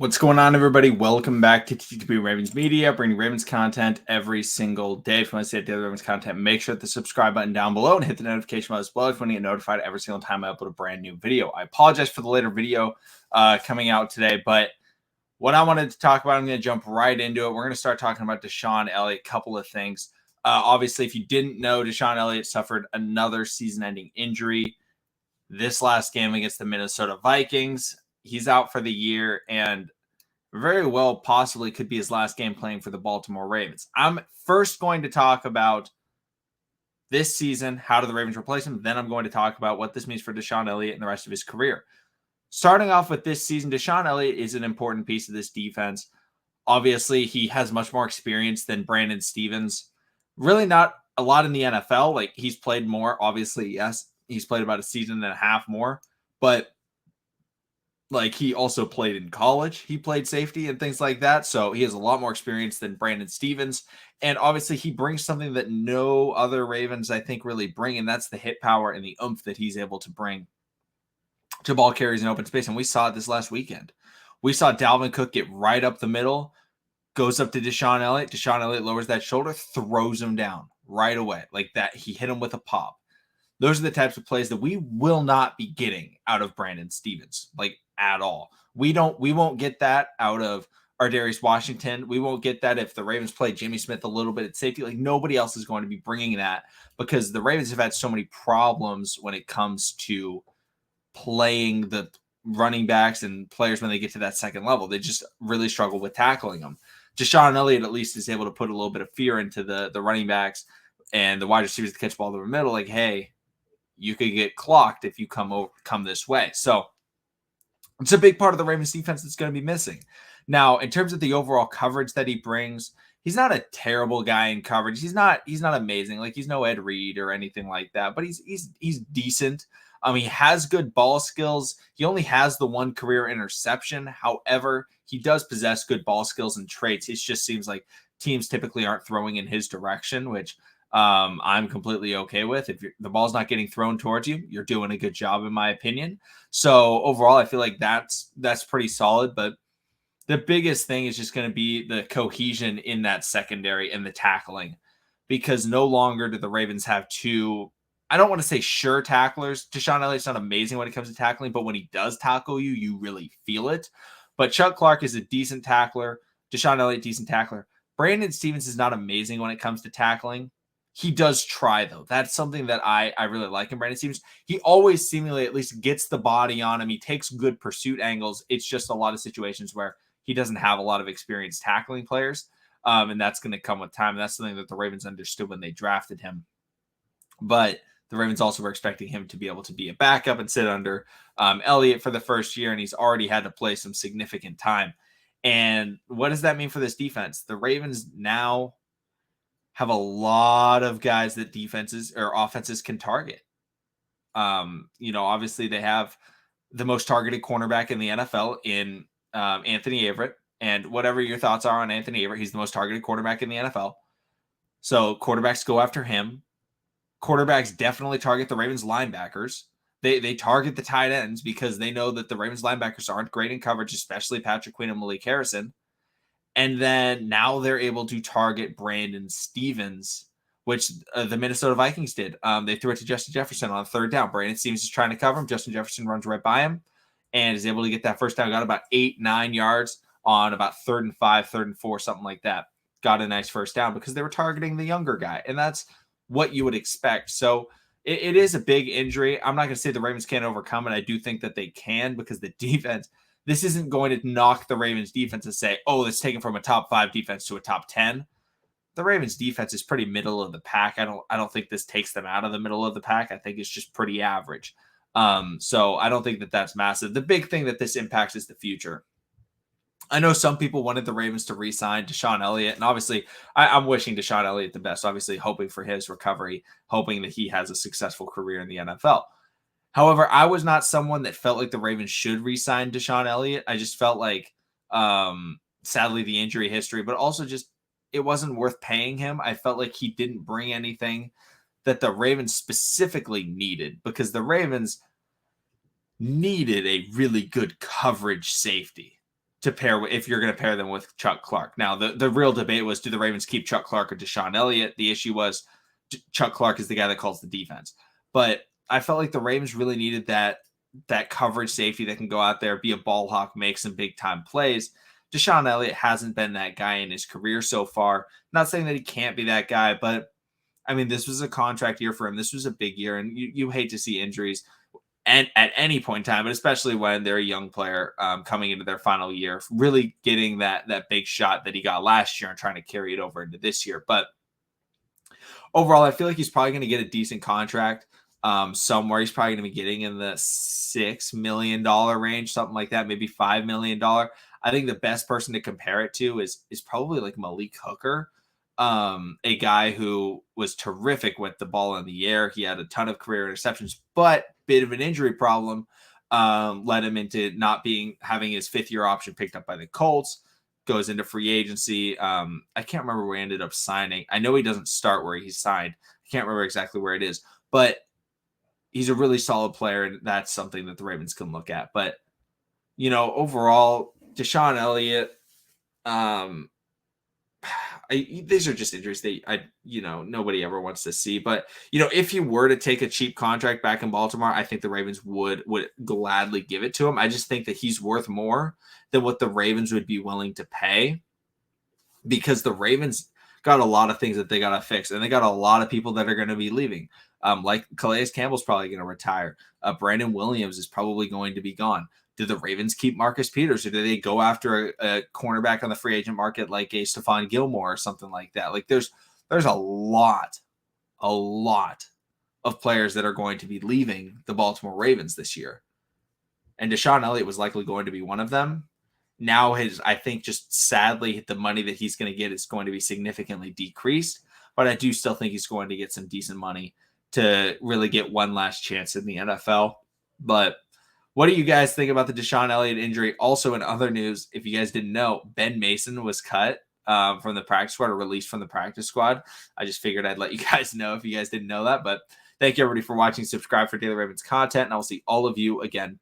What's going on, everybody? Welcome back to TTP Ravens Media, bringing Ravens content every single day. If you want to see daily Ravens content, make sure to hit the subscribe button down below and hit the notification bell as well if you want to get notified every single time I upload a brand new video. I apologize for the later video coming out today, but what I wanted to talk about, I'm going to jump right into it. We're going to start talking about DeShon Elliott, a couple of things. Obviously, if you didn't know, DeShon Elliott suffered another season-ending injury this last game against the Minnesota Vikings. He's out for the year and very well possibly could be his last game playing for the Baltimore Ravens. I'm first going to talk about this season, how do the Ravens replace him? Then I'm going to talk about what this means for DeShon Elliott and the rest of his career. Starting off with this season, DeShon Elliott is an important piece of this defense. Obviously, he has much more experience than Brandon Stephens. Really not a lot in the NFL. Like, he's played more, obviously, yes. He's played about a season and a half more. But like, he also played in college. He played safety and things like that. So he has a lot more experience than Brandon Stephens. And obviously he brings something that no other Ravens, I think, really bring. And that's the hit power and the oomph that he's able to bring to ball carries in open space. And we saw it this last weekend. We saw Dalvin Cook get right up the middle, goes up to DeShon Elliott. DeShon Elliott lowers that shoulder, throws him down right away. Like that. He hit him with a pop. Those are the types of plays that we will not be getting out of Brandon Stephens, like, at all. We won't get that out of Ardarius Washington. We won't get that if the Ravens play Jimmy Smith a little bit at safety. Like, nobody else is going to be bringing that because the Ravens have had so many problems when it comes to playing the running backs and players when they get to that second level. They just really struggle with tackling them. DeShon Elliott at least is able to put a little bit of fear into the running backs and the wide receivers to catch ball over the middle. Like, hey, you could get clocked if you come this way. So it's a big part of the Ravens defense that's going to be missing. Now, in terms of the overall coverage that he brings, he's not a terrible guy in coverage. He's not amazing. Like, he's no Ed Reed or anything like that, but he's decent. He has good ball skills. He only has the one career interception. However, he does possess good ball skills and traits. It just seems like teams typically aren't throwing in his direction, which I'm completely okay with. If the ball's not getting thrown towards you, you're doing a good job, in my opinion. So overall, I feel like that's pretty solid. But the biggest thing is just going to be the cohesion in that secondary and the tackling, because no longer do the Ravens have two, I don't want to say sure tacklers. DeShon Elliott's not amazing when it comes to tackling, but when he does tackle you, you really feel it. But Chuck Clark is a decent tackler. DeShon Elliott, decent tackler. Brandon Stephens is not amazing when it comes to tackling. He does try, though. That's something that I really like in Brandon Stephens. He always seemingly at least gets the body on him. He takes good pursuit angles. It's just a lot of situations where he doesn't have a lot of experience tackling players, and that's going to come with time. That's something that the Ravens understood when they drafted him. But the Ravens also were expecting him to be able to be a backup and sit under Elliott for the first year, and he's already had to play some significant time. And what does that mean for this defense? The Ravens now have a lot of guys that defenses or offenses can target. Obviously they have the most targeted cornerback in the NFL in Anthony Averett. And whatever your thoughts are on Anthony Averett, he's the most targeted quarterback in the NFL. So quarterbacks go after him. Quarterbacks definitely target the Ravens linebackers. They target the tight ends because they know that the Ravens linebackers aren't great in coverage, especially Patrick Queen and Malik Harrison. And then now they're able to target Brandon Stephens, which the Minnesota Vikings did. They threw it to Justin Jefferson on third down. Brandon Stephens is trying to cover him. Justin Jefferson runs right by him and is able to get that first down. Got about 8-9 yards on about 3rd and 5, 3rd and 4, something like that. Got a nice first down because they were targeting the younger guy. And that's what you would expect. So it is a big injury. I'm not going to say the Ravens can't overcome it. I do think that they can, because the defense – this isn't going to knock the Ravens defense and say, oh, it's taken from a top 5 defense to a top 10. The Ravens defense is pretty middle of the pack. I don't think this takes them out of the middle of the pack. I think it's just pretty average. So I don't think that that's massive. The big thing that this impacts is the future. I know some people wanted the Ravens to re-sign DeShon Elliott, and obviously I'm wishing DeShon Elliott the best, obviously hoping for his recovery, hoping that he has a successful career in the NFL. However, I was not someone that felt like the Ravens should re-sign DeShon Elliott. I just felt like, sadly, the injury history, but also just it wasn't worth paying him. I felt like he didn't bring anything that the Ravens specifically needed, because the Ravens needed a really good coverage safety. to pair if you're going to pair them with Chuck Clark. Now, the real debate was, do the Ravens keep Chuck Clark or DeShon Elliott? The issue was Chuck Clark is the guy that calls the defense. But I felt like the Ravens really needed that coverage safety that can go out there, be a ball hawk, make some big time plays. DeShon Elliott hasn't been that guy in his career so far. Not saying that he can't be that guy, but I mean, this was a contract year for him. This was a big year, and you hate to see injuries and at any point in time, but especially when they're a young player coming into their final year, really getting that big shot that he got last year and trying to carry it over into this year. But overall, I feel like he's probably going to get a decent contract somewhere. He's probably going to be getting in the $6 million range, something like that, maybe $5 million. I think the best person to compare it to is probably like Malik Hooker, a guy who was terrific with the ball in the air. He had a ton of career interceptions, but bit of an injury problem led him into not having his fifth-year option picked up by the Colts. Goes into free agency. I can't remember where he ended up signing. I know he doesn't start where he signed. I can't remember exactly where it is, but he's a really solid player, and that's something that the Ravens can look at. But, overall, DeShon Elliott, these are just injuries that nobody ever wants to see. But if you were to take a cheap contract back in Baltimore, I think the Ravens would gladly give it to him. I just think that he's worth more than what the Ravens would be willing to pay, because the Ravens got a lot of things that they got to fix, and they got a lot of people that are going to be leaving. Like Calais Campbell's probably going to retire. Brandon Williams is probably going to be gone. Do the Ravens keep Marcus Peters, or do they go after a cornerback on the free agent market like a Stephon Gilmore or something like that? Like there's a lot of players that are going to be leaving the Baltimore Ravens this year. And DeShon Elliott was likely going to be one of them. Now I think just sadly, the money that he's going to get is going to be significantly decreased, but I do still think he's going to get some decent money to really get one last chance in the NFL. But what do you guys think about the DeShon Elliott injury? Also, in other news, if you guys didn't know, Ben Mason was cut from the practice squad, or released from the practice squad. I just figured I'd let you guys know if you guys didn't know that. But thank you, everybody, for watching. Subscribe for daily Ravens content, and I'll see all of you again